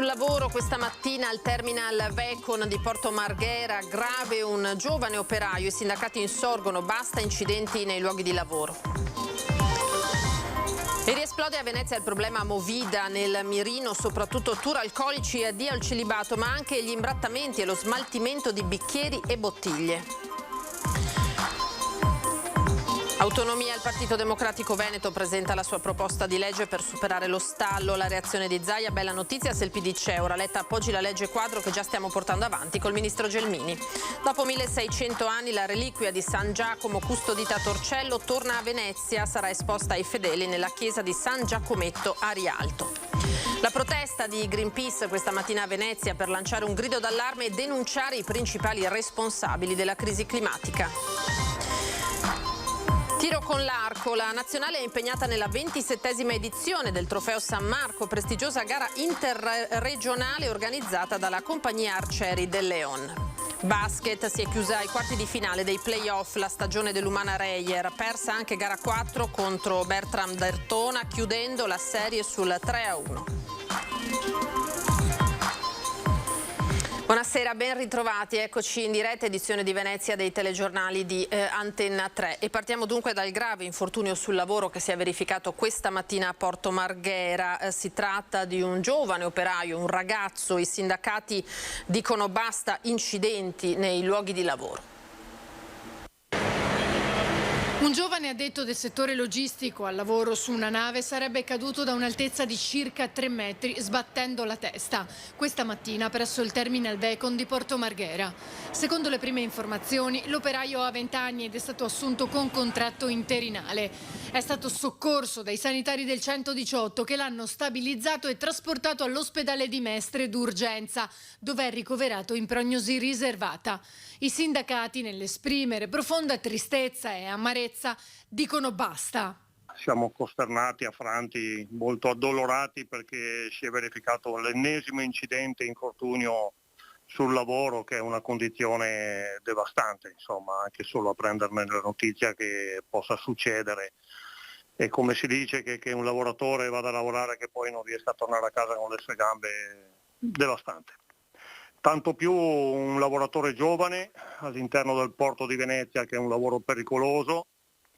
sul lavoro questa mattina al terminal Vecon di Porto Marghera, grave un giovane operaio, i sindacati insorgono, basta incidenti nei luoghi di lavoro. E riesplode a Venezia il problema Movida nel mirino, soprattutto tour alcolici e addio al celibato, ma anche gli imbrattamenti e lo smaltimento di bicchieri e bottiglie. Autonomia, il Partito Democratico Veneto presenta la sua proposta di legge per superare lo stallo. La reazione di Zaia, bella notizia se il PD c'è. Ora Letta appoggi la legge quadro che già stiamo portando avanti col ministro Gelmini. Dopo 1600 anni la reliquia di San Giacomo custodita a Torcello torna a Venezia. Sarà esposta ai fedeli nella chiesa di San Giacometto a Rialto. La protesta di Greenpeace questa mattina a Venezia per lanciare un grido d'allarme e denunciare i principali responsabili della crisi climatica. Tiro con l'arco, la nazionale è impegnata nella 27esima edizione del Trofeo San Marco, prestigiosa gara interregionale organizzata dalla compagnia Arcieri del Leon. Basket, si è chiusa ai quarti di finale dei play-off la stagione dell'Umana Reyer, persa anche gara 4 contro Bertram Dertona, chiudendo la serie sul 3-1. Buonasera, ben ritrovati, eccoci in diretta edizione di Venezia dei telegiornali di Antenna 3 e partiamo dunque dal grave infortunio sul lavoro che si è verificato questa mattina a Porto Marghera. Si tratta di un giovane operaio, un ragazzo, i sindacati dicono basta incidenti nei luoghi di lavoro. Un giovane addetto del settore logistico al lavoro su una nave sarebbe caduto da un'altezza di circa 3 metri sbattendo la testa questa mattina presso il terminal Vecon di Porto Marghera. Secondo le prime informazioni l'operaio ha 20 anni ed è stato assunto con contratto interinale. È stato soccorso dai sanitari del 118 che l'hanno stabilizzato e trasportato all'ospedale di Mestre d'urgenza dove è ricoverato in prognosi riservata. I sindacati, nell'esprimere profonda tristezza e amarezza, dicono basta. Siamo costernati, affranti, molto addolorati perché si è verificato l'ennesimo incidente, infortunio sul lavoro, che è una condizione devastante, insomma, anche solo a prenderne la notizia che possa succedere. E come si dice che un lavoratore vada a lavorare che poi non riesca a tornare a casa con le sue gambe, devastante. Tanto più un lavoratore giovane all'interno del porto di Venezia, che è un lavoro pericoloso,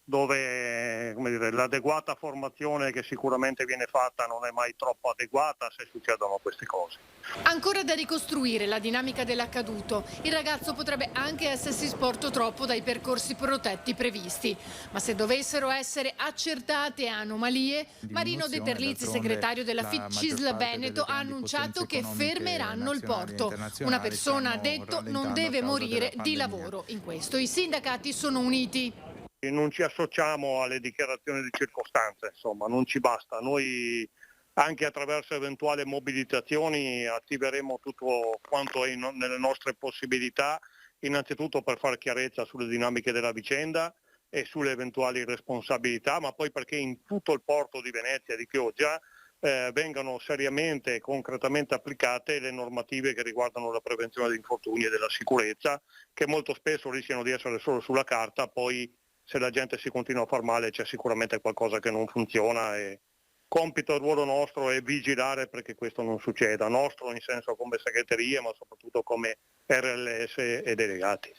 dove l'adeguata formazione che sicuramente viene fatta non è mai troppo adeguata se succedono queste cose. Ancora da ricostruire la dinamica dell'accaduto. Il ragazzo potrebbe anche essersi sporto troppo dai percorsi protetti previsti. Ma se dovessero essere accertate anomalie, Marino De Terlizzi, segretario della FIT CISL Veneto, ha annunciato che fermeranno il porto. Una persona, ha detto, non deve morire di lavoro. In questo i sindacati sono uniti. Non ci associamo alle dichiarazioni di circostanza, insomma, non ci basta. Noi anche attraverso eventuali mobilitazioni attiveremo tutto quanto è nelle nostre possibilità, innanzitutto per fare chiarezza sulle dinamiche della vicenda e sulle eventuali responsabilità, ma poi perché in tutto il porto di Venezia e di Chioggia vengano seriamente e concretamente applicate le normative che riguardano la prevenzione di infortuni e della sicurezza, che molto spesso rischiano di essere solo sulla carta, poi se la gente si continua a far male c'è sicuramente qualcosa che non funziona e compito e ruolo nostro è vigilare perché questo non succeda, nostro in senso come segreterie ma soprattutto come RLS e delegati.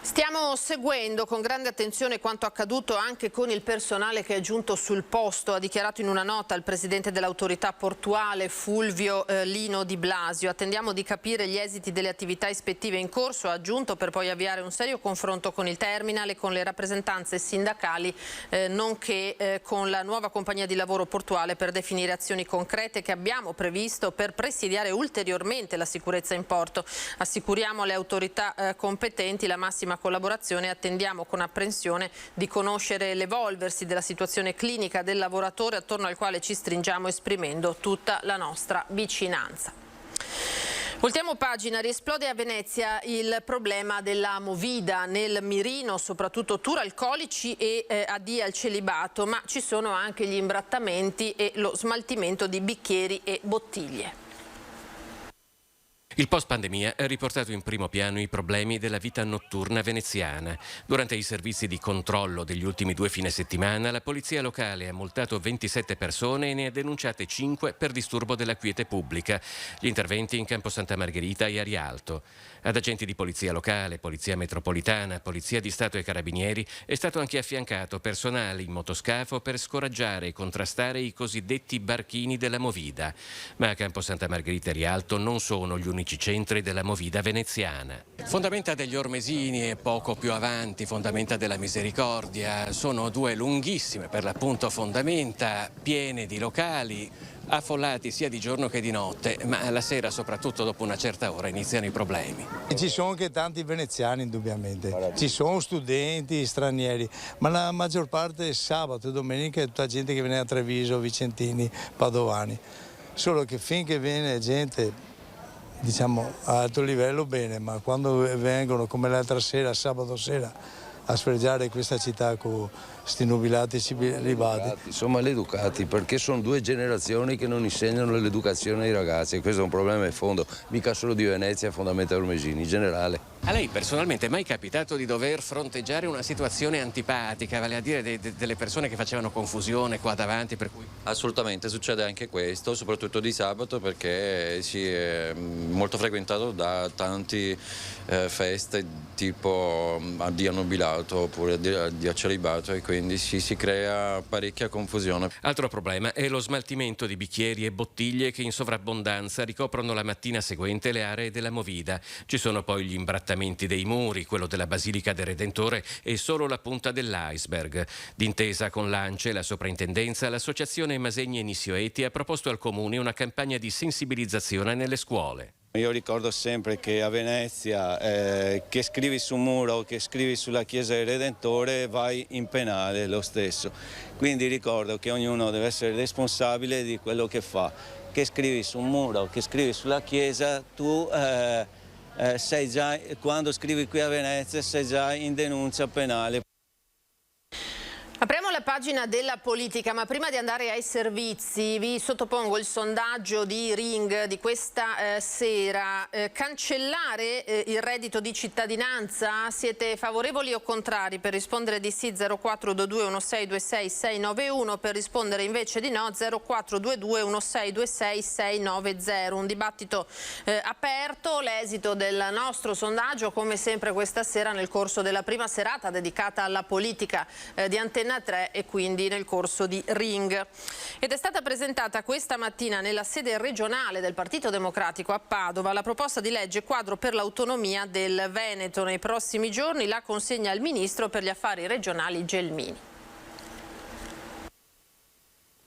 Stiamo seguendo con grande attenzione quanto accaduto anche con il personale che è giunto sul posto, ha dichiarato in una nota il presidente dell'autorità portuale Fulvio Lino Di Blasio. Attendiamo di capire gli esiti delle attività ispettive in corso, ha aggiunto, per poi avviare un serio confronto con il terminal e con le rappresentanze sindacali, nonché con la nuova compagnia di lavoro portuale per definire azioni concrete che abbiamo previsto per presidiare ulteriormente la sicurezza in porto. Assicuriamo alle autorità competenti la massima collaborazione e attendiamo con apprensione di conoscere l'evolversi della situazione clinica del lavoratore attorno al quale ci stringiamo esprimendo tutta la nostra vicinanza. Voltiamo pagina, riesplode a Venezia il problema della movida nel mirino, soprattutto tour alcolici e addio al celibato, ma ci sono anche gli imbrattamenti e lo smaltimento di bicchieri e bottiglie. Il post-pandemia ha riportato in primo piano i problemi della vita notturna veneziana. Durante i servizi di controllo degli ultimi 2 fine settimana, la polizia locale ha multato 27 persone e ne ha denunciate 5 per disturbo della quiete pubblica. Gli interventi in Campo Santa Margherita e a Rialto. Ad agenti di polizia locale, polizia metropolitana, polizia di Stato e carabinieri è stato anche affiancato personale in motoscafo per scoraggiare e contrastare i cosiddetti barchini della Movida. Ma a Campo Santa Margherita e Rialto non sono gli unici centri della movida veneziana. Fondamenta degli Ormesini e poco più avanti Fondamenta della Misericordia sono 2 lunghissime per l'appunto fondamenta piene di locali affollati sia di giorno che di notte, ma la sera, soprattutto dopo una certa ora, iniziano i problemi. Ci sono anche tanti veneziani indubbiamente, ci sono studenti, stranieri, ma la maggior parte è sabato e domenica è tutta gente che viene a Treviso, Vicentini, Padovani. Solo che finché viene gente, diciamo, a alto livello bene, ma quando vengono come l'altra sera, sabato sera, a sfregiare questa città con questi nubilati celibati. Sono maleducati perché sono 2 generazioni che non insegnano l'educazione ai ragazzi e questo è un problema di fondo, mica solo di Venezia, Fondamenta Ormesini, in generale. A lei personalmente è mai capitato di dover fronteggiare una situazione antipatica, vale a dire delle persone che facevano confusione qua davanti? Per cui... Assolutamente, succede anche questo, soprattutto di sabato perché si è molto frequentato da tanti feste tipo di annobilato oppure di accelibato e quindi si crea parecchia confusione. Altro problema è lo smaltimento di bicchieri e bottiglie che in sovrabbondanza ricoprono la mattina seguente le aree della Movida. Ci sono poi gli imbrattamenti dei muri, quello della Basilica del Redentore è solo la punta dell'iceberg. D'intesa con l'ANCE, la soprintendenza, l'associazione Masegni e Nissioeti ha proposto al comune una campagna di sensibilizzazione nelle scuole. Io ricordo sempre che a Venezia che scrivi su un muro o che scrivi sulla chiesa del Redentore vai in penale lo stesso. Quindi ricordo che ognuno deve essere responsabile di quello che fa. Che scrivi su un muro o che scrivi sulla chiesa, tu sei già, quando scrivi qui a Venezia sei già in denuncia penale. Apriamo la pagina della politica, ma prima di andare ai servizi vi sottopongo il sondaggio di Ring di questa sera. Cancellare il reddito di cittadinanza? Siete favorevoli o contrari? Per rispondere di sì 0422 1626 691, per rispondere invece di no 0422 1626 690. Un dibattito aperto, l'esito del nostro sondaggio come sempre questa sera nel corso della prima serata dedicata alla politica di Antenna 3 e quindi nel corso di Ring. Ed è stata presentata questa mattina nella sede regionale del Partito Democratico a Padova la proposta di legge quadro per l'autonomia del Veneto. Nei prossimi giorni la consegna al Ministro per gli Affari Regionali Gelmini.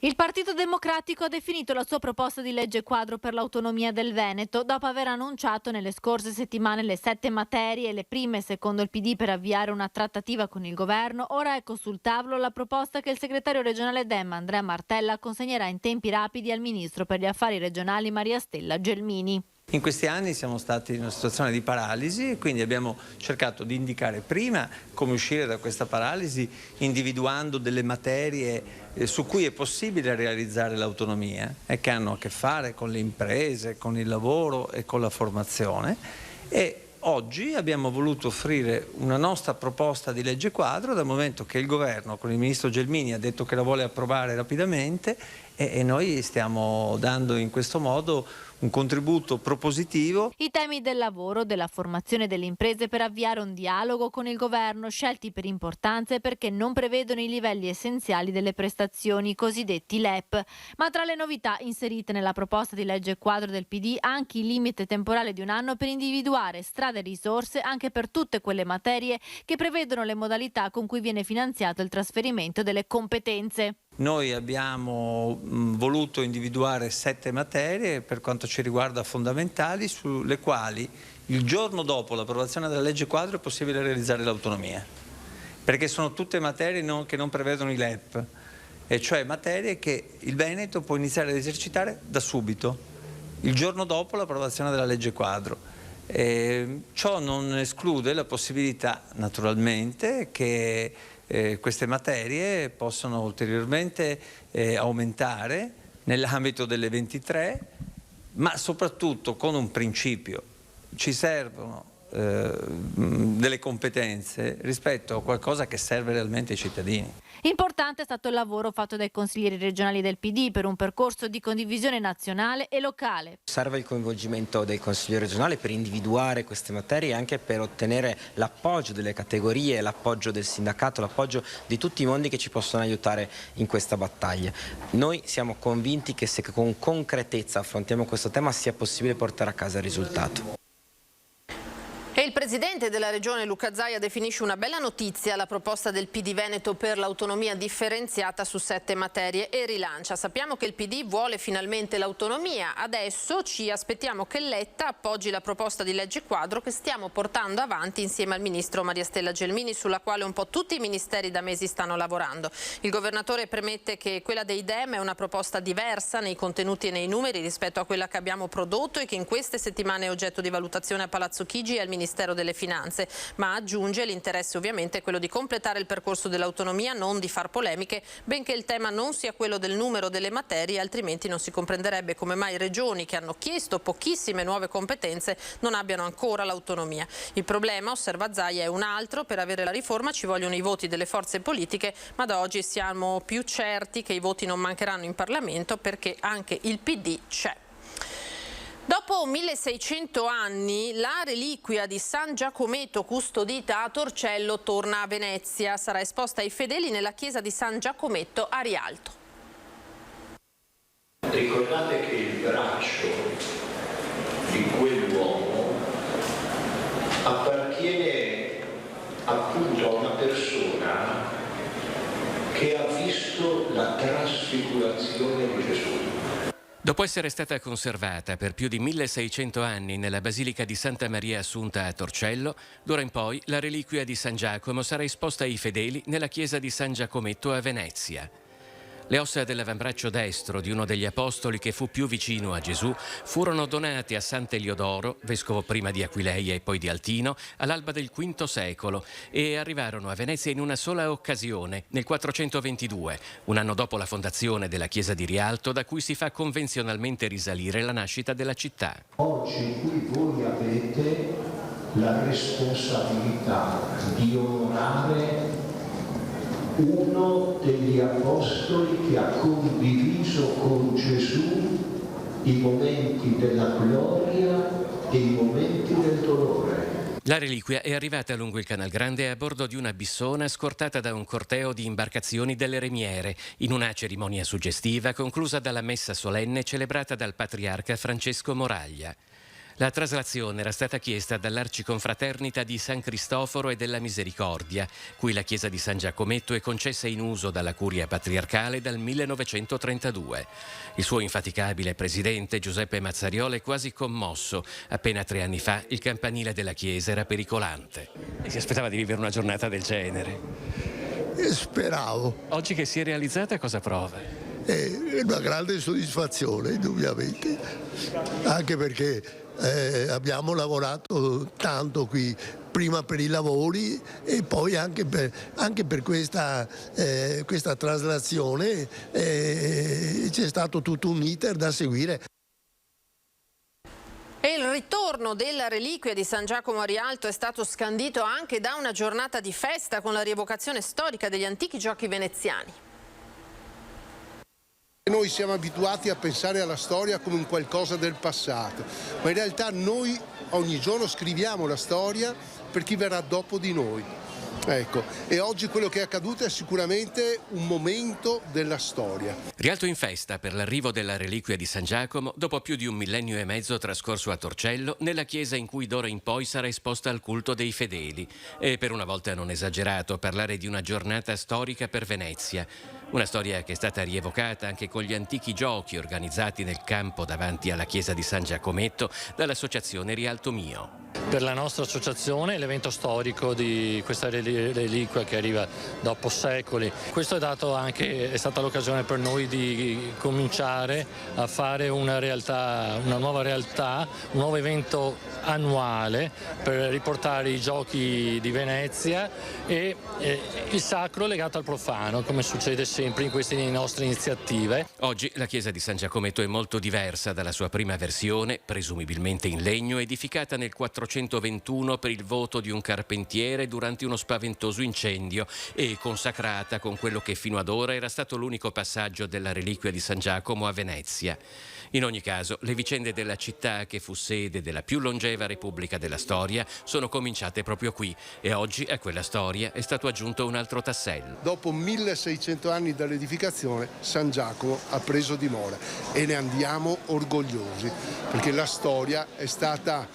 Il Partito Democratico ha definito la sua proposta di legge quadro per l'autonomia del Veneto dopo aver annunciato nelle scorse settimane le 7 materie, le prime secondo il PD per avviare una trattativa con il governo. Ora ecco sul tavolo la proposta che il segretario regionale Dem, Andrea Martella, consegnerà in tempi rapidi al Ministro per gli Affari Regionali Maria Stella Gelmini. In questi anni siamo stati in una situazione di paralisi e quindi abbiamo cercato di indicare prima come uscire da questa paralisi individuando delle materie su cui è possibile realizzare l'autonomia e che hanno a che fare con le imprese, con il lavoro e con la formazione. E oggi abbiamo voluto offrire una nostra proposta di legge quadro dal momento che il governo con il ministro Gelmini ha detto che la vuole approvare rapidamente e noi stiamo dando in questo modo un contributo propositivo. I temi del lavoro, della formazione delle imprese per avviare un dialogo con il governo, scelti per importanza e perché non prevedono i livelli essenziali delle prestazioni, cosiddetti LEP. Ma tra le novità inserite nella proposta di legge quadro del PD anche il limite temporale di 1 anno per individuare strade e risorse anche per tutte quelle materie che prevedono le modalità con cui viene finanziato il trasferimento delle competenze. Noi abbiamo voluto individuare 7 materie per quanto ci riguarda fondamentali sulle quali il giorno dopo l'approvazione della legge quadro è possibile realizzare l'autonomia, perché sono tutte materie che non prevedono i LEP, e cioè materie che il Veneto può iniziare ad esercitare da subito, il giorno dopo l'approvazione della legge quadro. Ciò non esclude la possibilità naturalmente che queste materie possono ulteriormente aumentare nell'ambito delle 23 ma soprattutto con un principio: ci servono delle competenze rispetto a qualcosa che serve realmente ai cittadini. Importante è stato il lavoro fatto dai consiglieri regionali del PD per un percorso di condivisione nazionale e locale. Serve il coinvolgimento dei consiglieri regionali per individuare queste materie e anche per ottenere l'appoggio delle categorie, l'appoggio del sindacato, l'appoggio di tutti i mondi che ci possono aiutare in questa battaglia. Noi siamo convinti che se con concretezza affrontiamo questo tema sia possibile portare a casa il risultato. E il presidente della regione Luca Zaia definisce una bella notizia la proposta del PD Veneto per l'autonomia differenziata su 7 materie e rilancia. Sappiamo che il PD vuole finalmente l'autonomia, adesso ci aspettiamo che Letta appoggi la proposta di legge quadro che stiamo portando avanti insieme al ministro Maria Stella Gelmini, sulla quale un po' tutti i ministeri da mesi stanno lavorando. Il governatore premette che quella dei Dem è una proposta diversa nei contenuti e nei numeri rispetto a quella che abbiamo prodotto e che in queste settimane è oggetto di valutazione a Palazzo Chigi e al Ministero delle Finanze, ma aggiunge l'interesse ovviamente è quello di completare il percorso dell'autonomia, non di far polemiche, benché il tema non sia quello del numero delle materie, altrimenti non si comprenderebbe come mai regioni che hanno chiesto pochissime nuove competenze non abbiano ancora l'autonomia. Il problema, osserva Zaia, è un altro: per avere la riforma ci vogliono i voti delle forze politiche, ma da oggi siamo più certi che i voti non mancheranno in Parlamento perché anche il PD c'è. Dopo 1600 anni, la reliquia di San Giacometto custodita a Torcello torna a Venezia. Sarà esposta ai fedeli nella chiesa di San Giacometto a Rialto. Ricordate che il braccio di quell'uomo appartiene appunto a una persona che ha visto la trasfigurazione di Gesù. Dopo essere stata conservata per più di 1600 anni nella Basilica di Santa Maria Assunta a Torcello, d'ora in poi la reliquia di San Giacomo sarà esposta ai fedeli nella chiesa di San Giacometto a Venezia. Le ossa dell'avambraccio destro di uno degli apostoli che fu più vicino a Gesù furono donate a Sant'Eliodoro, vescovo prima di Aquileia e poi di Altino, all'alba del V secolo e arrivarono a Venezia in una sola occasione, nel 422, un anno dopo la fondazione della chiesa di Rialto, da cui si fa convenzionalmente risalire la nascita della città. Oggi qui voi avete la responsabilità di onorare uno degli apostoli che ha condiviso con Gesù i momenti della gloria e i momenti del dolore. La reliquia è arrivata lungo il Canal Grande a bordo di una bissona scortata da un corteo di imbarcazioni delle Remiere, in una cerimonia suggestiva conclusa dalla messa solenne celebrata dal patriarca Francesco Moraglia. La traslazione era stata chiesta dall'Arciconfraternita di San Cristoforo e della Misericordia, cui la chiesa di San Giacometto è concessa in uso dalla Curia Patriarcale dal 1932. Il suo infaticabile presidente Giuseppe Mazzariolo è quasi commosso. Appena 3 anni fa il campanile della chiesa era pericolante. E si aspettava di vivere una giornata del genere? Speravo. Oggi che si è realizzata, cosa prova? È una grande soddisfazione, indubbiamente, anche perché abbiamo lavorato tanto qui, prima per i lavori e poi anche per questa traslazione c'è stato tutto un iter da seguire. E il ritorno della reliquia di San Giacomo a Rialto è stato scandito anche da una giornata di festa con la rievocazione storica degli antichi giochi veneziani. Noi siamo abituati a pensare alla storia come un qualcosa del passato, ma in realtà noi ogni giorno scriviamo la storia per chi verrà dopo di noi. Ecco, e oggi quello che è accaduto è sicuramente un momento della storia. Rialto in festa per l'arrivo della reliquia di San Giacomo dopo più di 1 millennio e mezzo trascorso a Torcello, nella chiesa in cui d'ora in poi sarà esposta al culto dei fedeli. E per una volta non esagerato parlare di una giornata storica per Venezia. Una storia che è stata rievocata anche con gli antichi giochi organizzati nel campo davanti alla chiesa di San Giacometto dall'associazione Rialto Mio. per la nostra associazione l'evento storico di questa reliquia che arriva dopo secoli. Questo è stata l'occasione per noi di cominciare a fare una nuova realtà, un nuovo evento annuale per riportare i giochi di Venezia e il sacro legato al profano, come succede sempre in queste nostre iniziative. Oggi la chiesa di San Giacometto è molto diversa dalla sua prima versione, presumibilmente in legno, edificata nel 421 per il voto di un carpentiere durante uno spaventoso incendio e consacrata con quello che fino ad ora era stato l'unico passaggio della reliquia di San Giacomo a Venezia. In ogni caso, le vicende della città che fu sede della più longeva repubblica della storia sono cominciate proprio qui e oggi a quella storia è stato aggiunto un altro tassello. Dopo 1600 anni dall'edificazione, San Giacomo ha preso dimora e ne andiamo orgogliosi, perché la storia è stata,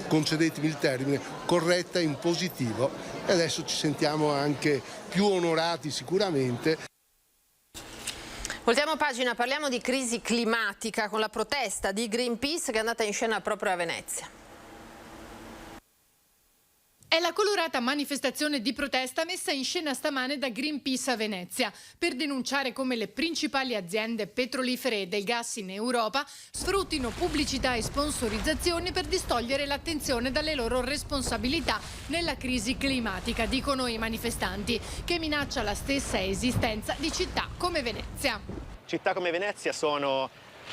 concedetemi il termine, corretta in positivo e adesso ci sentiamo anche più onorati sicuramente. Voltiamo pagina, parliamo di crisi climatica con la protesta di Greenpeace che è andata in scena proprio a Venezia. È la colorata manifestazione di protesta messa in scena stamane da Greenpeace a Venezia per denunciare come le principali aziende petrolifere e del gas in Europa sfruttino pubblicità e sponsorizzazioni per distogliere l'attenzione dalle loro responsabilità nella crisi climatica, dicono i manifestanti, che minaccia la stessa esistenza di città come Venezia. Città come Venezia sono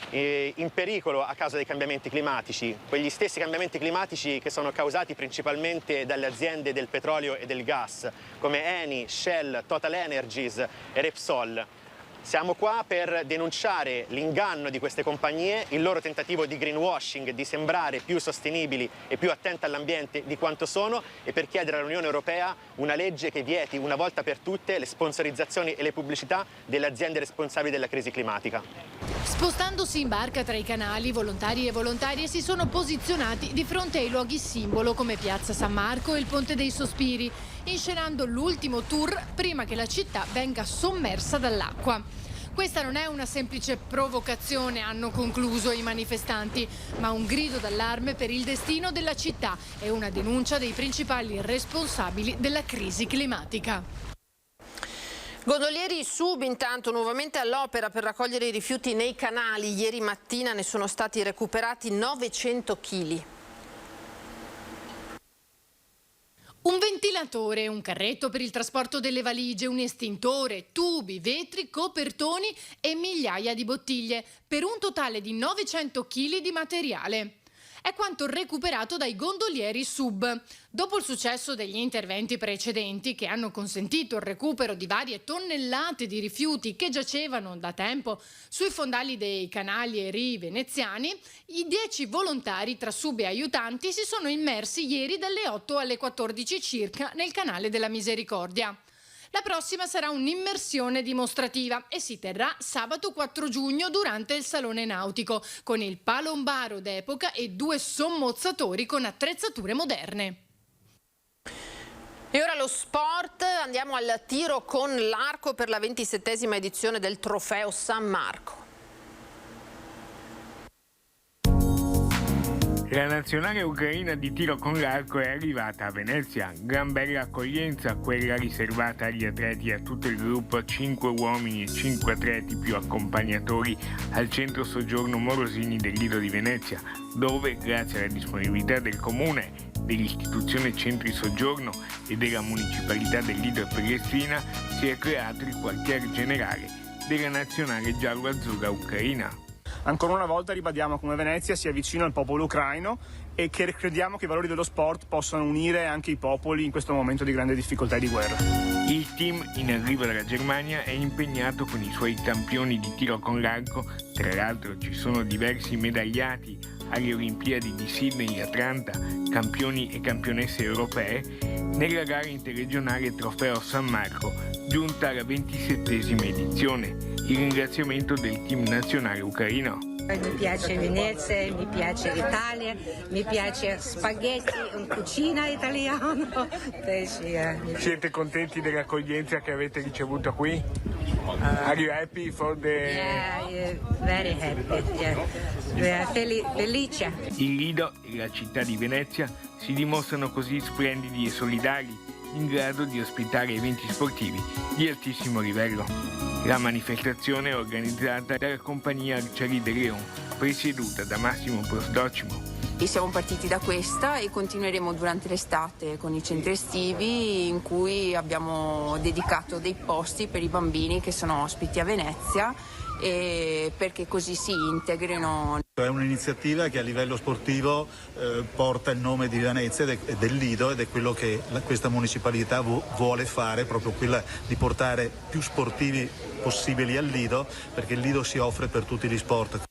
in pericolo a causa dei cambiamenti climatici, quegli stessi cambiamenti climatici che sono causati principalmente dalle aziende del petrolio e del gas come Eni, Shell, Total Energies e Repsol. Siamo qua per denunciare l'inganno di queste compagnie, il loro tentativo di greenwashing, di sembrare più sostenibili e più attente all'ambiente di quanto sono e per chiedere all'Unione Europea una legge che vieti una volta per tutte le sponsorizzazioni e le pubblicità delle aziende responsabili della crisi climatica. Spostandosi in barca tra i canali, volontari e volontarie si sono posizionati di fronte ai luoghi simbolo come Piazza San Marco e il Ponte dei Sospiri, inscenando l'ultimo tour prima che la città venga sommersa dall'acqua. Questa non è una semplice provocazione, hanno concluso i manifestanti, ma un grido d'allarme per il destino della città e una denuncia dei principali responsabili della crisi climatica. Gondolieri sub intanto nuovamente all'opera per raccogliere i rifiuti nei canali. Ieri mattina ne sono stati recuperati 900 kg. Un ventilatore, un carretto per il trasporto delle valigie, un estintore, tubi, vetri, copertoni e migliaia di bottiglie, per un totale di 900 kg di materiale. È quanto recuperato dai gondolieri sub. Dopo il successo degli interventi precedenti che hanno consentito il recupero di varie tonnellate di rifiuti che giacevano da tempo sui fondali dei canali e rii veneziani, i 10 volontari tra sub e aiutanti si sono immersi ieri dalle 8 alle 14 circa nel canale della Misericordia. La prossima sarà un'immersione dimostrativa e si terrà sabato 4 giugno durante il Salone Nautico, con il palombaro d'epoca e 2 sommozzatori con attrezzature moderne. E ora lo sport, andiamo al tiro con l'arco per la 27esima edizione del Trofeo San Marco. La nazionale ucraina di tiro con l'arco è arrivata a Venezia. Gran bella accoglienza, quella riservata agli atleti e a tutto il gruppo, 5 uomini e 5 atleti più accompagnatori al centro soggiorno Morosini del Lido di Venezia, dove, grazie alla disponibilità del comune, dell'istituzione Centri Soggiorno e della municipalità del Lido e Prenestina, si è creato il quartier generale della nazionale giallo-azzurra ucraina. Ancora una volta ribadiamo come Venezia sia vicino al popolo ucraino e che crediamo che i valori dello sport possano unire anche i popoli in questo momento di grande difficoltà e di guerra. Il team in arrivo dalla Germania è impegnato con i suoi campioni di tiro con l'arco, tra l'altro ci sono diversi medagliati alle Olimpiadi di Sydney e Atlanta, campioni e campionesse europee, nella gara interregionale Trofeo San Marco, giunta alla 27esima edizione. Il ringraziamento del team nazionale ucraino. Mi piace Venezia, mi piace l'Italia, mi piace spaghetti in cucina italiana. Siete contenti dell'accoglienza che avete ricevuto qui? Are you happy for the... Yeah, very happy. Yeah. We are felice. Il Lido e la città di Venezia si dimostrano così splendidi e solidali, in grado di ospitare eventi sportivi di altissimo livello. La manifestazione è organizzata dalla compagnia Arcieri de Leon, presieduta da Massimo Prosdocimo. E siamo partiti da questa e continueremo durante l'estate con i centri estivi, in cui abbiamo dedicato dei posti per i bambini che sono ospiti a Venezia, e perché così si integrino. È un'iniziativa che a livello sportivo porta il nome di Venezia e del Lido, ed è quello che questa municipalità vuole fare, proprio quella di portare più sportivi possibili al Lido, perché il Lido si offre per tutti gli sport.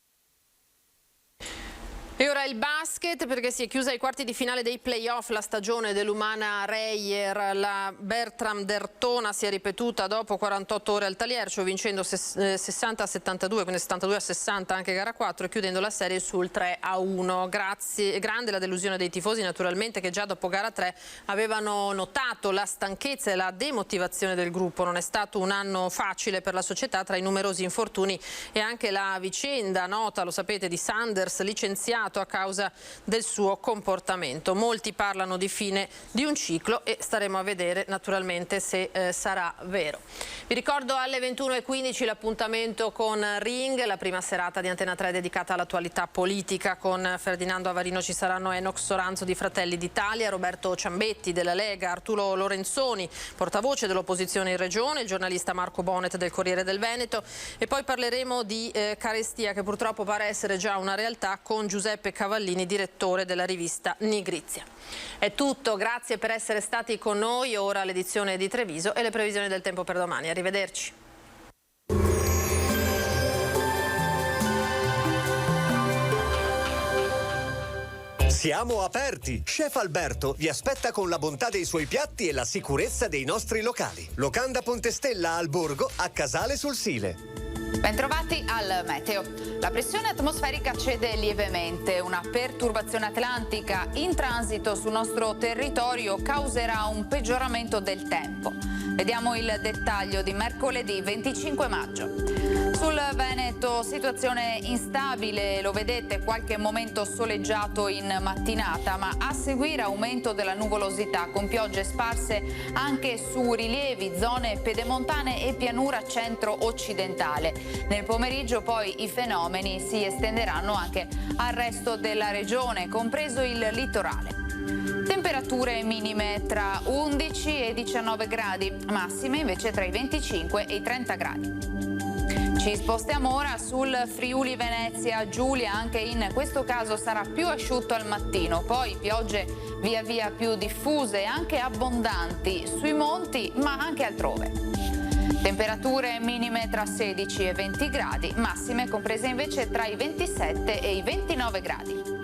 E ora il basket, perché si è chiusa ai quarti di finale dei playoff la stagione dell'Umana Reyer. La Bertram Dertona si è ripetuta dopo 48 ore al Taliercio, vincendo 60-72, quindi 72-60 anche gara 4, e chiudendo la serie sul 3-1. Grande la delusione dei tifosi, naturalmente, che già dopo gara 3 avevano notato la stanchezza e la demotivazione del gruppo. Non è stato un anno facile per la società, tra i numerosi infortuni e anche la vicenda nota, lo sapete, di Sanders, licenziato a causa del suo comportamento. Molti parlano di fine di un ciclo e staremo a vedere naturalmente se sarà vero. Vi ricordo alle 21:15 l'appuntamento con Ring, la prima serata di Antena 3 dedicata all'attualità politica. Con Ferdinando Avarino ci saranno Enoch Soranzo di Fratelli d'Italia, Roberto Ciambetti della Lega, Arturo Lorenzoni, portavoce dell'opposizione in regione, il giornalista Marco Bonet del Corriere del Veneto, e poi parleremo di carestia, che purtroppo pare essere già una realtà, con Giuseppe Cavallini, direttore della rivista Nigrizia. È tutto, grazie per essere stati con noi. Ora l'edizione di Treviso e le previsioni del tempo per domani. Arrivederci. Siamo aperti! Chef Alberto vi aspetta con la bontà dei suoi piatti e la sicurezza dei nostri locali. Locanda Pontestella al Borgo, a Casale sul Sile. Bentrovati al meteo. La pressione atmosferica cede lievemente. Una perturbazione atlantica in transito sul nostro territorio causerà un peggioramento del tempo. Vediamo il dettaglio di mercoledì 25 maggio. Sul Veneto situazione instabile, lo vedete, qualche momento soleggiato in mattinata, ma a seguire aumento della nuvolosità con piogge sparse anche su rilievi, zone pedemontane e pianura centro-occidentale. Nel pomeriggio poi i fenomeni si estenderanno anche al resto della regione, compreso il litorale. Temperature minime tra 11 e 19 gradi, massime invece tra i 25 e i 30 gradi. Ci spostiamo ora sul Friuli Venezia Giulia, anche in questo caso sarà più asciutto al mattino, poi piogge via via più diffuse e anche abbondanti sui monti ma anche altrove. Temperature minime tra 16 e 20 gradi, massime comprese invece tra i 27 e i 29 gradi.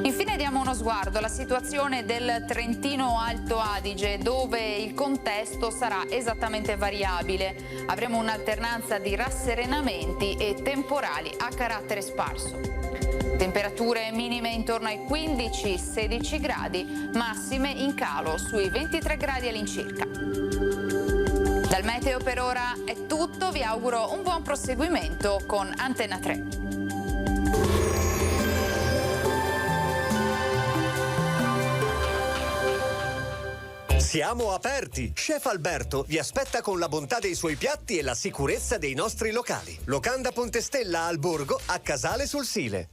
Infine diamo uno sguardo alla situazione del Trentino Alto Adige, dove il contesto sarà esattamente variabile. Avremo un'alternanza di rasserenamenti e temporali a carattere sparso. Temperature minime intorno ai 15-16 gradi, massime in calo sui 23 gradi all'incirca. Dal meteo per ora è tutto, vi auguro un buon proseguimento con Antena 3. Siamo aperti! Chef Alberto vi aspetta con la bontà dei suoi piatti e la sicurezza dei nostri locali. Locanda Pontestella al Borgo, a Casale sul Sile.